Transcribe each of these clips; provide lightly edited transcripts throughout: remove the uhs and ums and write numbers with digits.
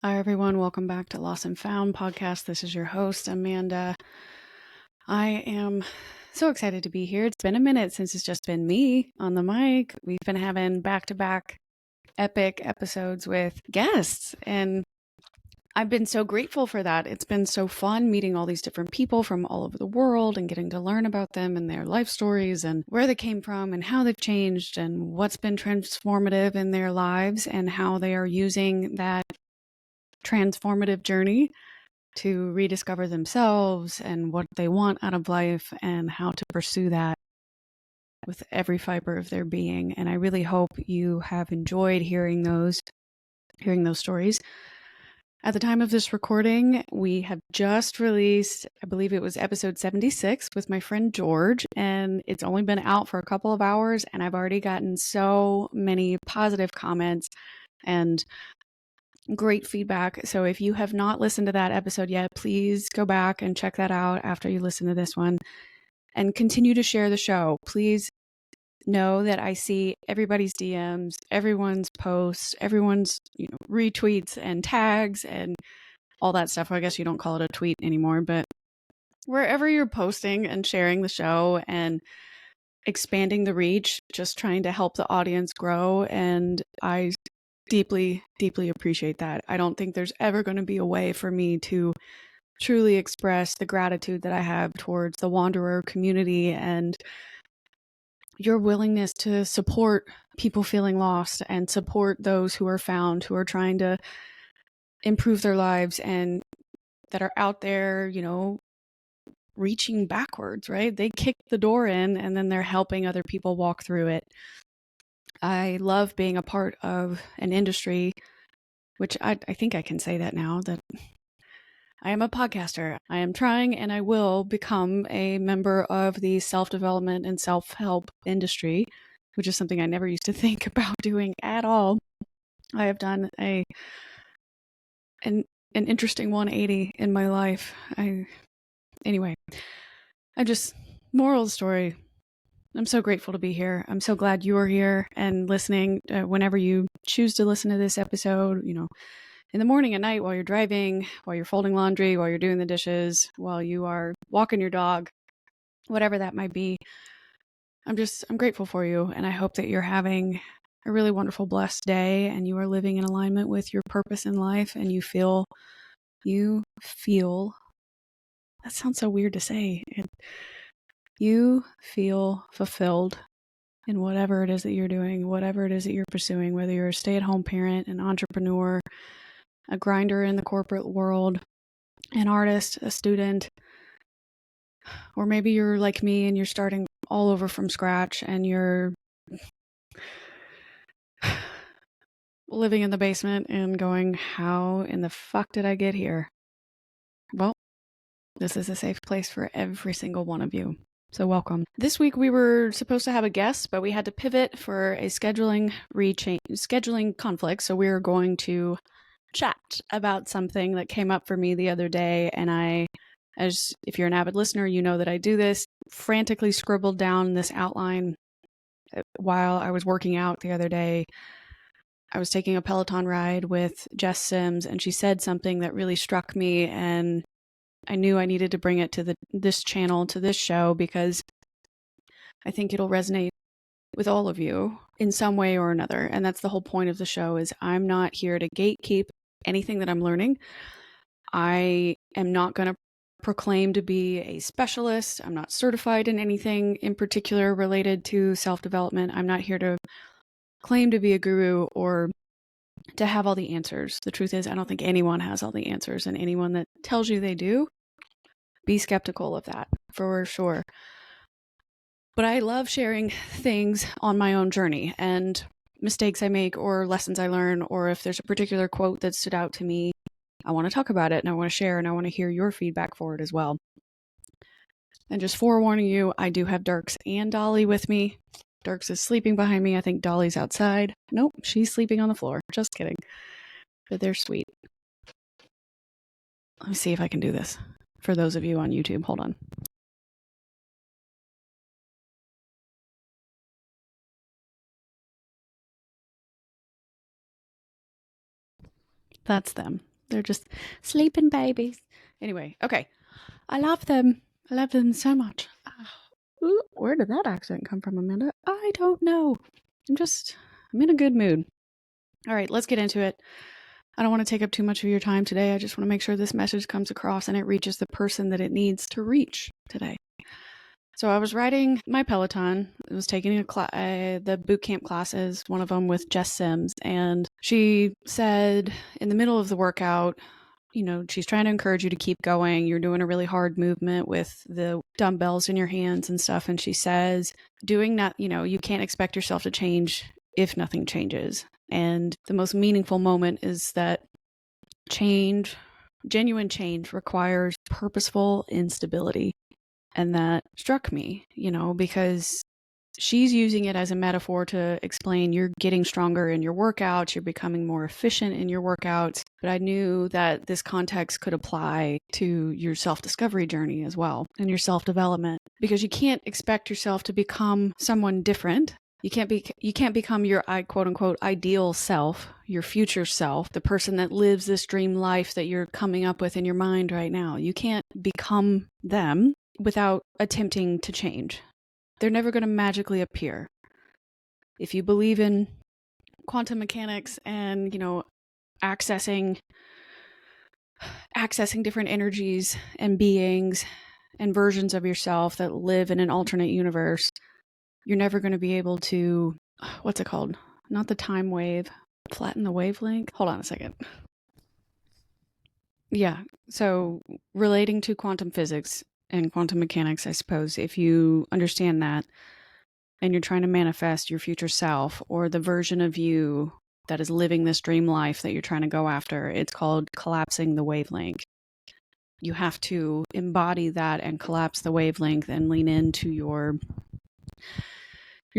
Hi, everyone. Welcome back to Lost and Found podcast. This is your host, Amanda. I am so excited to be here. It's been a minute since it's just been me on the mic. We've been having back-to-back epic episodes with guests, and I've been so grateful for that. It's been so fun meeting all these different people from all over the world and getting to learn about them and their life stories and where they came from and how they've changed and what's been transformative in their lives and how they are using that transformative journey to rediscover themselves and what they want out of life and how to pursue that with every fiber of their being. And I really hope you have enjoyed hearing those stories. At the time of this recording, we have just released, I believe it was episode 76 with my friend George, and it's only been out for a couple of hours, and I've already gotten so many positive comments and great feedback. So if you have not listened to that episode yet, please go back and check that out after you listen to this one and continue to share the show. Please know that I see everybody's DMs, everyone's posts, everyone's retweets and tags and all that stuff. Well, I guess you don't call it a tweet anymore, but wherever you're posting and sharing the show and expanding the reach, just trying to help the audience grow. And I deeply, deeply appreciate that. I don't think there's ever going to be a way for me to truly express the gratitude that I have towards the Wanderer community and your willingness to support people feeling lost and support those who are found, who are trying to improve their lives and that are out there, reaching backwards, right? They kicked the door in and then they're helping other people walk through it. I love being a part of an industry, which I think I can say that now, that I am a podcaster. I am trying and I will become a member of the self-development and self-help industry, which is something I never used to think about doing at all. I have done an interesting 180 in my life. Moral of the story, I'm so grateful to be here. I'm so glad you are here and listening whenever you choose to listen to this episode, in the morning, at night, while you're driving, while you're folding laundry, while you're doing the dishes, while you are walking your dog, whatever that might be. I'm grateful for you. And I hope that you're having a really wonderful, blessed day and you are living in alignment with your purpose in life and you feel, that sounds so weird to say. You feel fulfilled in whatever it is that you're doing, whatever it is that you're pursuing, whether you're a stay-at-home parent, an entrepreneur, a grinder in the corporate world, an artist, a student, or maybe you're like me and you're starting all over from scratch and you're living in the basement and going, how in the fuck did I get here? Well, this is a safe place for every single one of you. So welcome. This week we were supposed to have a guest, but we had to pivot for a scheduling conflict. So we are going to chat about something that came up for me the other day. And if you're an avid listener, you know that I do this, frantically scribbled down this outline while I was working out the other day. I was taking a Peloton ride with Jess Sims, and she said something that really struck me, and I knew I needed to bring it to this channel, to this show, because I think it'll resonate with all of you in some way or another. And that's the whole point of the show, is I'm not here to gatekeep anything that I'm learning. I am not going to proclaim to be a specialist. I'm not certified in anything in particular related to self-development. I'm not here to claim to be a guru or to have all the answers. The truth is, I don't think anyone has all the answers, and anyone that tells you they do, be skeptical of that for sure. But I love sharing things on my own journey and mistakes I make or lessons I learn, or if there's a particular quote that stood out to me, I want to talk about it and I want to share and I want to hear your feedback for it as well. And just forewarning you, I do have Dirks and Dolly with me. Dirks is sleeping behind me. I think Dolly's outside. Nope, she's sleeping on the floor. Just kidding. But they're sweet. Let me see if I can do this for those of you on YouTube. Hold on. That's them. They're just sleeping babies. Anyway, okay. I love them. I love them so much. Ooh, where did that accent come from, Amanda? I don't know. I'm in a good mood. All right, let's get into it. I don't want to take up too much of your time today. I just want to make sure this message comes across and it reaches the person that it needs to reach today. So I was riding my Peloton. I was taking the boot camp classes, one of them with Jess Sims, and she said in the middle of the workout, she's trying to encourage you to keep going. You're doing a really hard movement with the dumbbells in your hands and stuff. And she says, doing that, you can't expect yourself to change if nothing changes. And the most meaningful moment is that genuine change requires purposeful instability. And that struck me, because she's using it as a metaphor to explain you're getting stronger in your workouts, you're becoming more efficient in your workouts. But I knew that this context could apply to your self-discovery journey as well and your self-development, because you can't expect yourself to become someone different. You can't become your quote unquote ideal self, your future self, the person that lives this dream life that you're coming up with in your mind right now. You can't become them without attempting to change. They're never going to magically appear. If you believe in quantum mechanics and, accessing different energies and beings and versions of yourself that live in an alternate universe, you're never going to be able to, what's it called? Not the time wave, flatten the wavelength. Hold on a second. Yeah. So relating to quantum physics and quantum mechanics, I suppose, if you understand that and you're trying to manifest your future self or the version of you that is living this dream life that you're trying to go after, it's called collapsing the wavelength. You have to embody that and collapse the wavelength and lean into your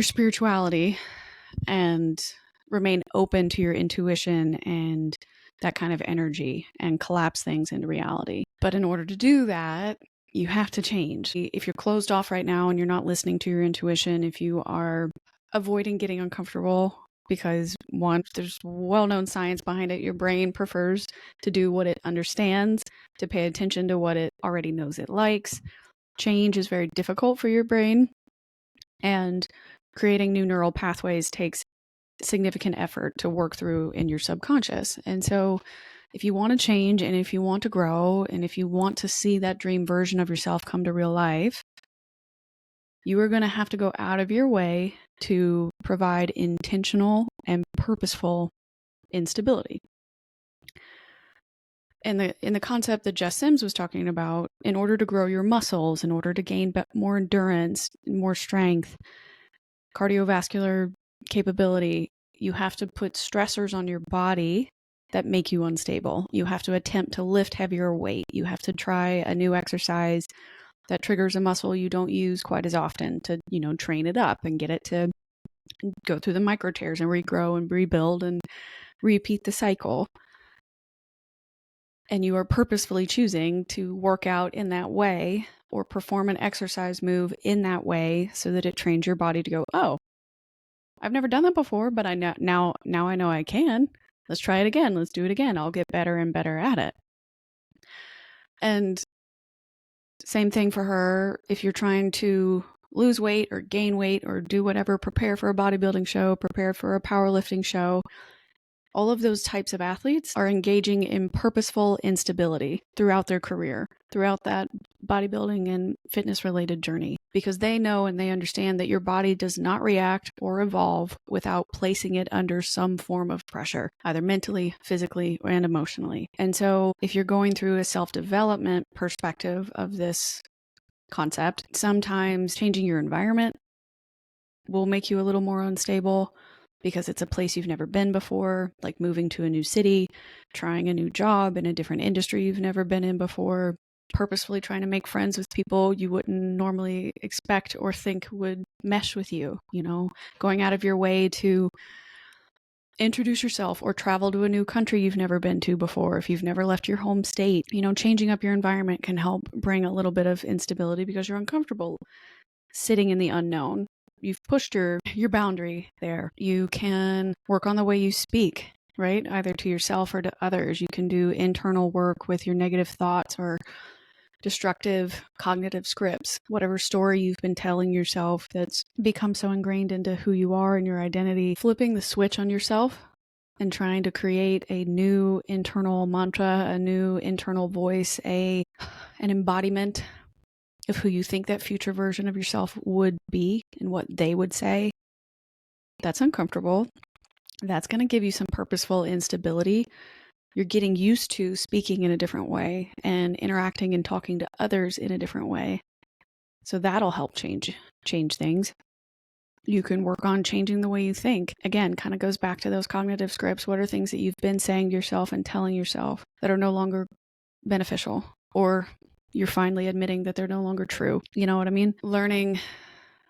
spirituality and remain open to your intuition and that kind of energy and collapse things into reality. But in order to do that, you have to change. If you're closed off right now and you're not listening to your intuition, if you are avoiding getting uncomfortable because one, there's well-known science behind it, your brain prefers to do what it understands, to pay attention to what it already knows it likes. Change is very difficult for your brain, and creating new neural pathways takes significant effort to work through in your subconscious. And so if you want to change and if you want to grow and if you want to see that dream version of yourself come to real life, you are going to have to go out of your way to provide intentional and purposeful instability. In the concept that Jess Sims was talking about, in order to grow your muscles, in order to gain more endurance, more strength, cardiovascular capability, you have to put stressors on your body that make you unstable. You have to attempt to lift heavier weight. You have to try a new exercise that triggers a muscle you don't use quite as often to, train it up and get it to go through the micro tears and regrow and rebuild and repeat the cycle. And you are purposefully choosing to work out in that way or perform an exercise move in that way so that it trains your body to go, oh, I've never done that before, but I know now I know I can. Let's try it again. Let's do it again. I'll get better and better at it. And same thing for her. If you're trying to lose weight or gain weight or do whatever, prepare for a bodybuilding show, prepare for a powerlifting show, all of those types of athletes are engaging in purposeful instability throughout their career, throughout that bodybuilding and fitness related journey, because they know and they understand that your body does not react or evolve without placing it under some form of pressure, either mentally, physically, and emotionally. And so if you're going through a self-development perspective of this concept, sometimes changing your environment will make you a little more unstable, because it's a place you've never been before, like moving to a new city, trying a new job in a different industry you've never been in before, purposefully trying to make friends with people you wouldn't normally expect or think would mesh with you, going out of your way to introduce yourself or travel to a new country you've never been to before. If you've never left your home state, changing up your environment can help bring a little bit of instability because you're uncomfortable sitting in the unknown. You've pushed your boundary there. You can work on the way you speak right? Either to yourself or to others. You can do internal work with your negative thoughts or destructive cognitive scripts, whatever story you've been telling yourself that's become so ingrained into who you are and your identity. Flipping the switch on yourself and trying to create a new internal mantra, a new internal voice, an embodiment of who you think that future version of yourself would be and what they would say. That's uncomfortable. That's going to give you some purposeful instability. You're getting used to speaking in a different way and interacting and talking to others in a different way. So that'll help change things. You can work on changing the way you think. Again, kind of goes back to those cognitive scripts. What are things that you've been saying to yourself and telling yourself that are no longer beneficial, or you're finally admitting that they're no longer true? You know what I mean? Learning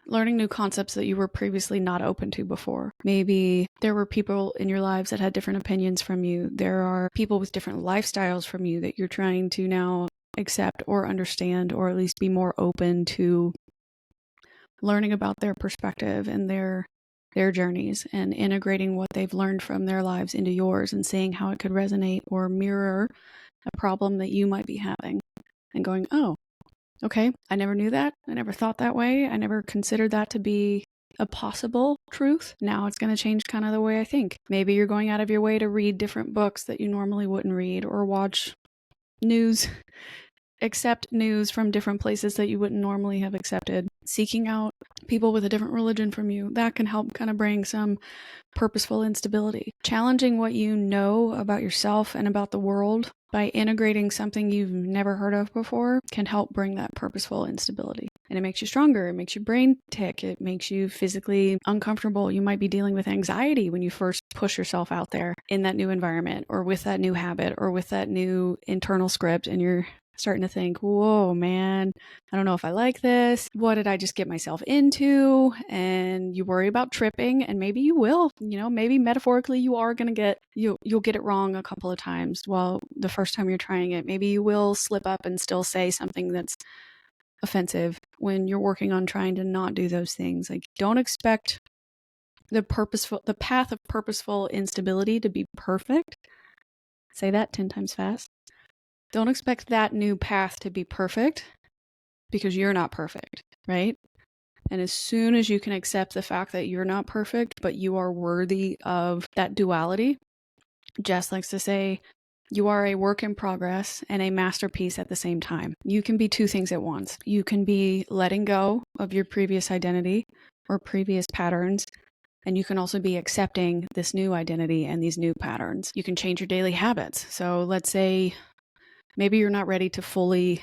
new concepts that you were previously not open to before. Maybe there were people in your lives that had different opinions from you. There are people with different lifestyles from you that you're trying to now accept or understand, or at least be more open to learning about their perspective and their journeys, and integrating what they've learned from their lives into yours and seeing how it could resonate or mirror a problem that you might be having, and going, oh, okay, I never knew that. I never thought that way. I never considered that to be a possible truth. Now it's going to change kind of the way I think. Maybe you're going out of your way to read different books that you normally wouldn't read, or watch news, accept news from different places that you wouldn't normally have accepted. Seeking out people with a different religion from you, that can help kind of bring some purposeful instability. Challenging what you know about yourself and about the world by integrating something you've never heard of before can help bring that purposeful instability. And it makes you stronger. It makes your brain tick. It makes you physically uncomfortable. You might be dealing with anxiety when you first push yourself out there in that new environment, or with that new habit, or with that new internal script, and you're starting to think, whoa, man, I don't know if I like this. What did I just get myself into? And you worry about tripping, and maybe you will, maybe metaphorically you are going to you'll get it wrong a couple of times. Well, the first time you're trying it, maybe you will slip up and still say something that's offensive when you're working on trying to not do those things. Like, don't expect the path of purposeful instability to be perfect. Say that 10 times fast. Don't expect that new path to be perfect, because you're not perfect, right? And as soon as you can accept the fact that you're not perfect, but you are worthy of that duality, Jess likes to say, you are a work in progress and a masterpiece at the same time. You can be two things at once. You can be letting go of your previous identity or previous patterns, and you can also be accepting this new identity and these new patterns. You can change your daily habits. So let's say maybe you're not ready to fully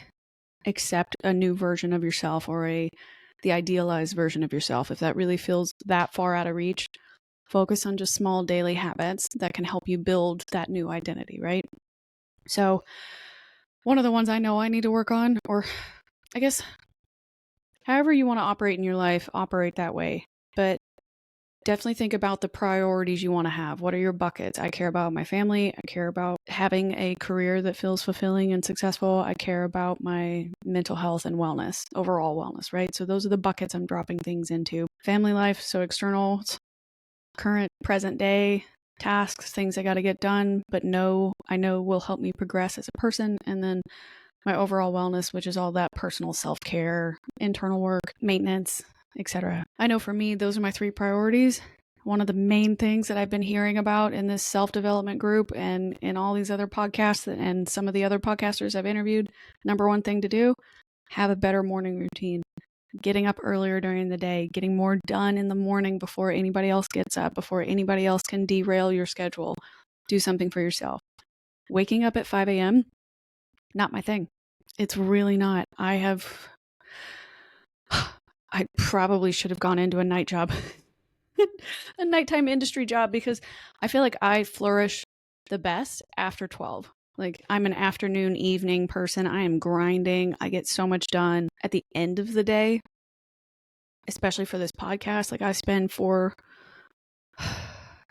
accept a new version of yourself, or the idealized version of yourself. If that really feels that far out of reach, focus on just small daily habits that can help you build that new identity, right? So one of the ones I know I need to work on, or I guess however you want to operate in your life, operate that way. But definitely think about the priorities you want to have. What are your buckets? I care about my family. I care about having a career that feels fulfilling and successful. I care about my mental health and wellness, overall wellness, right? So those are the buckets I'm dropping things into. Family life, so external, current, present day tasks, things I got to get done, but I know will help me progress as a person. And then my overall wellness, which is all that personal self-care, internal work, maintenance, etc. I know for me, those are my 3 priorities. One of the main things that I've been hearing about in this self-development group and in all these other podcasts and some of the other podcasters I've interviewed, number 1 thing to do, have a better morning routine. Getting up earlier during the day, getting more done in the morning before anybody else gets up, before anybody else can derail your schedule. Do something for yourself. Waking up at 5 a.m., not my thing. It's really not. I probably should have gone into a night job, a nighttime industry job, because I feel like I flourish the best after 12. Like, I'm an afternoon, evening person. I am grinding. I get so much done at the end of the day, especially for this podcast. Like, I spend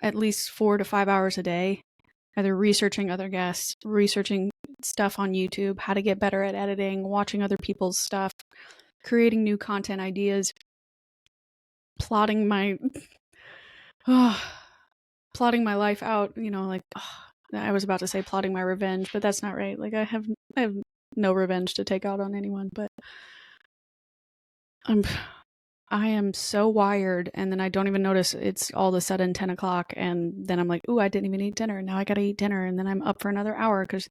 at least 4 to 5 hours a day, either researching other guests, researching stuff on YouTube, how to get better at editing, watching other people's stuff, creating new content ideas, plotting plotting my life out, like, I was about to say plotting my revenge, but that's not right. Like I have no revenge to take out on anyone, but I am so wired, and then I don't even notice it's all of a sudden 10 o'clock, and then I'm like, ooh, I didn't even eat dinner. Now I got to eat dinner, and then I'm up for another hour because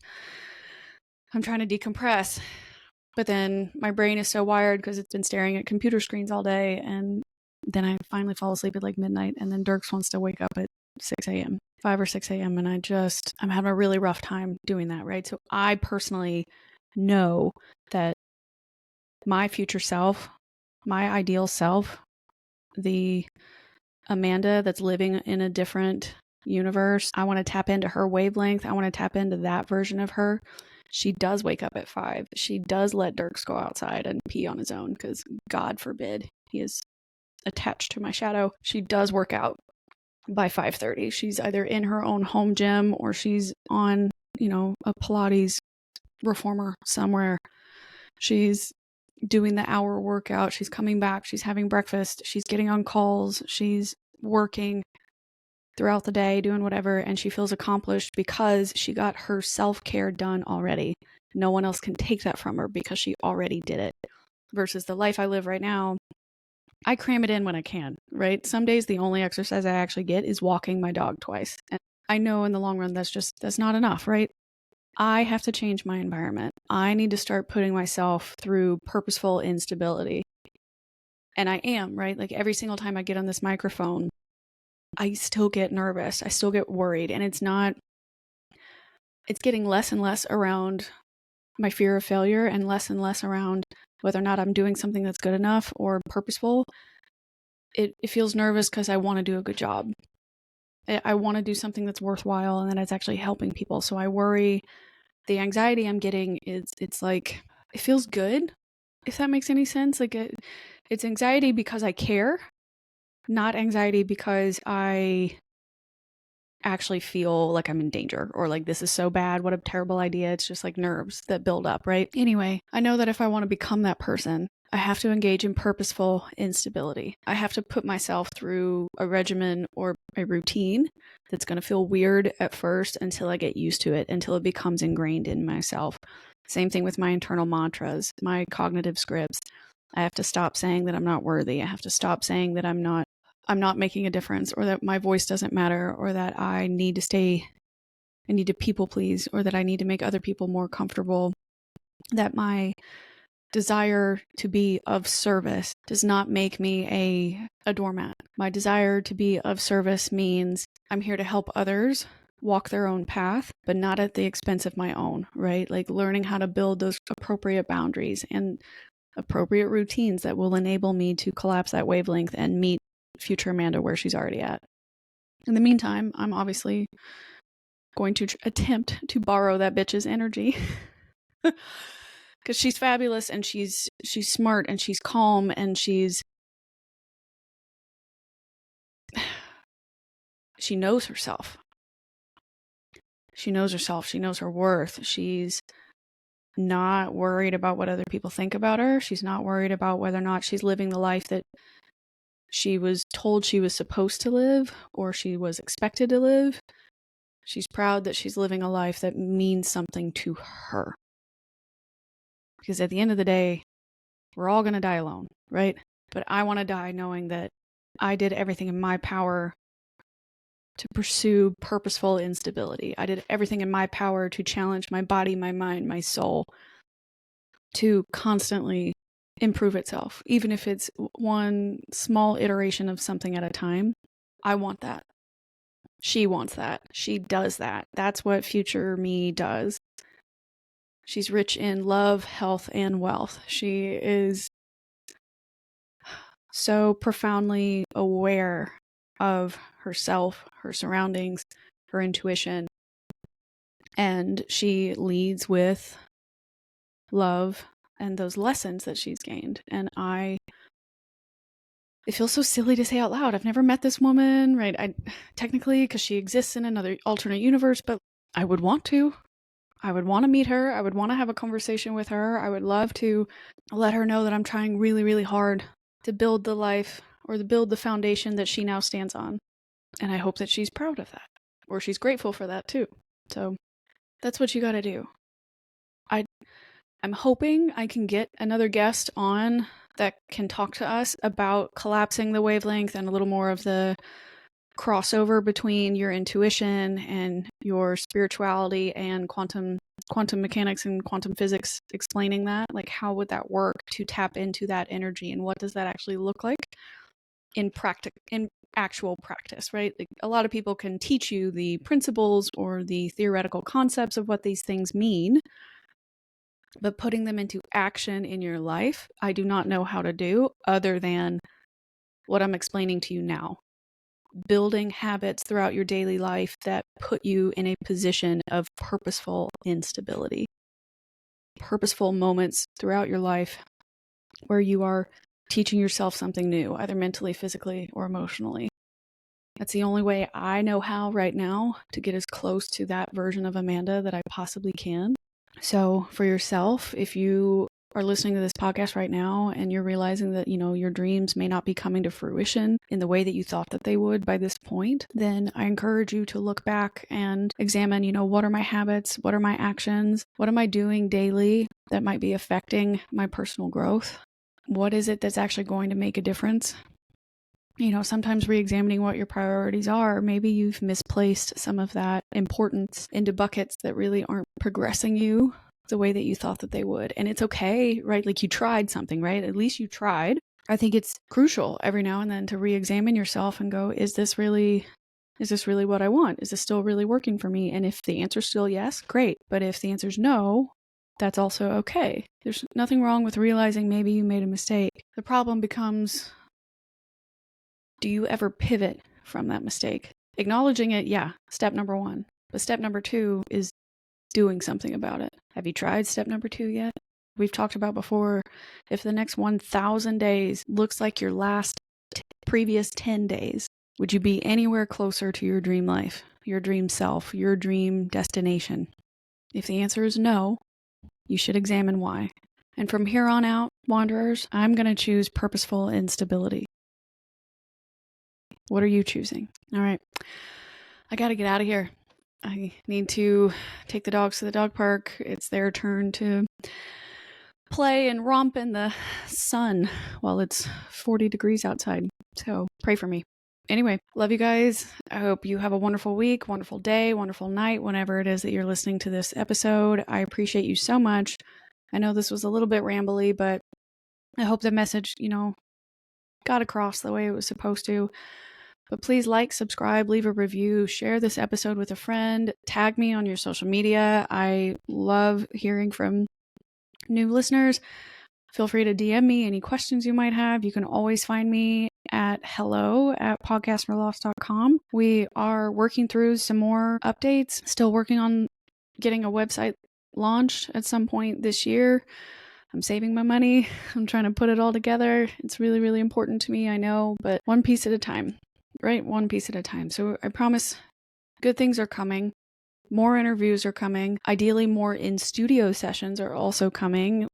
I'm trying to decompress. But then my brain is so wired because it's been staring at computer screens all day, and then I finally fall asleep at like midnight, and then Dirks wants to wake up at 6 a.m., 5 or 6 a.m., and I'm having a really rough time doing that, right? So I personally know that my future self, my ideal self, the Amanda that's living in a different universe, I want to tap into her wavelength. I want to tap into that version of her. She does wake up at 5. She does let Dirks go outside and pee on his own because God forbid he is attached to my shadow. She does work out by 5:30. She's either in her own home gym or she's on, a Pilates reformer somewhere. She's doing the hour workout. She's coming back. She's having breakfast. She's getting on calls. She's working throughout the day, doing whatever, and she feels accomplished because she got her self-care done already. No one else can take that from her because she already did it. Versus the life I live right now, I cram it in when I can, right? Some days the only exercise I actually get is walking my dog twice. And I know in the long run that's not enough, right? I have to change my environment. I need to start putting myself through purposeful instability. And I am, right? Like every single time I get on this microphone, I still get nervous. I still get worried. And it's getting less and less around my fear of failure and less around whether or not I'm doing something that's good enough or purposeful. It feels nervous because I want to do a good job. I want to do something that's worthwhile and that it's actually helping people. So I worry. The anxiety I'm getting it's like, it feels good, if that makes any sense. Like it's anxiety because I care, not anxiety because I actually feel like I'm in danger or like this is so bad, what a terrible idea. It's just like nerves that build up, right? Anyway, I know that if I want to become that person, I have to engage in purposeful instability. I have to put myself through a regimen or a routine that's going to feel weird at first until I get used to it, until it becomes ingrained in myself. Same thing with my internal mantras, my cognitive scripts. I have to stop saying that I'm not worthy. I have to stop saying that I'm not making a difference, or that my voice doesn't matter, or that I need to people please, or that I need to make other people more comfortable, that my desire to be of service does not make me a doormat. My desire to be of service means I'm here to help others walk their own path, but not at the expense of my own, right? Like learning how to build those appropriate boundaries and appropriate routines that will enable me to collapse that wavelength and meet future Amanda where she's already at. In the meantime, I'm obviously going to attempt to borrow that bitch's energy because she's fabulous and she's smart and she's calm and she knows herself. She knows herself. She knows her worth. She's not worried about what other people think about her. She's not worried about whether or not she's living the life that she was told she was supposed to live or she was expected to live. She's proud that she's living a life that means something to her. Because at the end of the day, we're all going to die alone, right? But I want to die knowing that I did everything in my power to pursue purposeful instability. I did everything in my power to challenge my body, my mind, my soul to constantly improve itself, even if it's one small iteration of something at a time. I want that. She wants that. She does that. That's what future me does. She's rich in love, health, and wealth. She is so profoundly aware of herself, her surroundings, her intuition, and she leads with love and those lessons that she's gained. And it feels so silly to say out loud. I've never met this woman, right? Technically, because she exists in another alternate universe, but I would want to. I would want to meet her. I would want to have a conversation with her. I would love to let her know that I'm trying really, really hard to build the life or to build the foundation that she now stands on. And I hope that she's proud of that, or she's grateful for that too. So that's what you got to do. I'm hoping I can get another guest on that can talk to us about collapsing the wavelength and a little more of the crossover between your intuition and your spirituality and quantum mechanics and quantum physics, explaining that. Like, how would that work to tap into that energy, and what does that actually look like in actual practice, right? Like, a lot of people can teach you the principles or the theoretical concepts of what these things mean, but putting them into action in your life, I do not know how to do, other than what I'm explaining to you now. Building habits throughout your daily life that put you in a position of purposeful instability. Purposeful moments throughout your life where you are teaching yourself something new, either mentally, physically, or emotionally. That's the only way I know how right now to get as close to that version of Amanda that I possibly can. So for yourself, if you are listening to this podcast right now and you're realizing that, your dreams may not be coming to fruition in the way that you thought that they would by this point, then I encourage you to look back and examine, what are my habits? What are my actions? What am I doing daily that might be affecting my personal growth? What is it that's actually going to make a difference? Sometimes re-examining what your priorities are, maybe you've misplaced some of that importance into buckets that really aren't progressing you the way that you thought that they would. And it's okay, right? Like, you tried something, right? At least you tried. I think it's crucial every now and then to re-examine yourself and go, is this really what I want? Is this still really working for me? And if the answer's still yes, great. But if the answer's no, that's also okay. There's nothing wrong with realizing maybe you made a mistake. The problem becomes, do you ever pivot from that mistake? Acknowledging it, yeah, step number 1. But step number 2 is doing something about it. Have you tried step number 2 yet? We've talked about before, if the next 1,000 days looks like your last previous 10 days, would you be anywhere closer to your dream life, your dream self, your dream destination? If the answer is no, you should examine why. And from here on out, wanderers, I'm going to choose purposeful instability. What are you choosing? All right. I got to get out of here. I need to take the dogs to the dog park. It's their turn to play and romp in the sun while it's 40 degrees outside. So pray for me. Anyway, love you guys. I hope you have a wonderful week, wonderful day, wonderful night, whenever it is that you're listening to this episode. I appreciate you so much. I know this was a little bit rambly, but I hope the message, got across the way it was supposed to. But please like, subscribe, leave a review, share this episode with a friend, tag me on your social media. I love hearing from new listeners. Feel free to DM me any questions you might have. You can always find me at hello@podcastforlost.com. We are working through some more updates, still working on getting a website launched at some point this year. I'm saving my money. I'm trying to put it all together. It's really, really important to me, I know, but one piece at a time. Right? One piece at a time. So I promise good things are coming. More interviews are coming. Ideally, more in-studio sessions are also coming.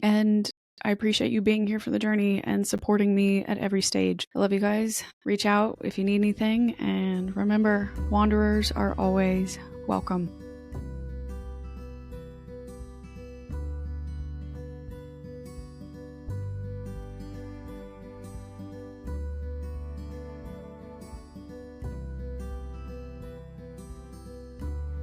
And I appreciate you being here for the journey and supporting me at every stage. I love you guys. Reach out if you need anything. And remember, wanderers are always welcome.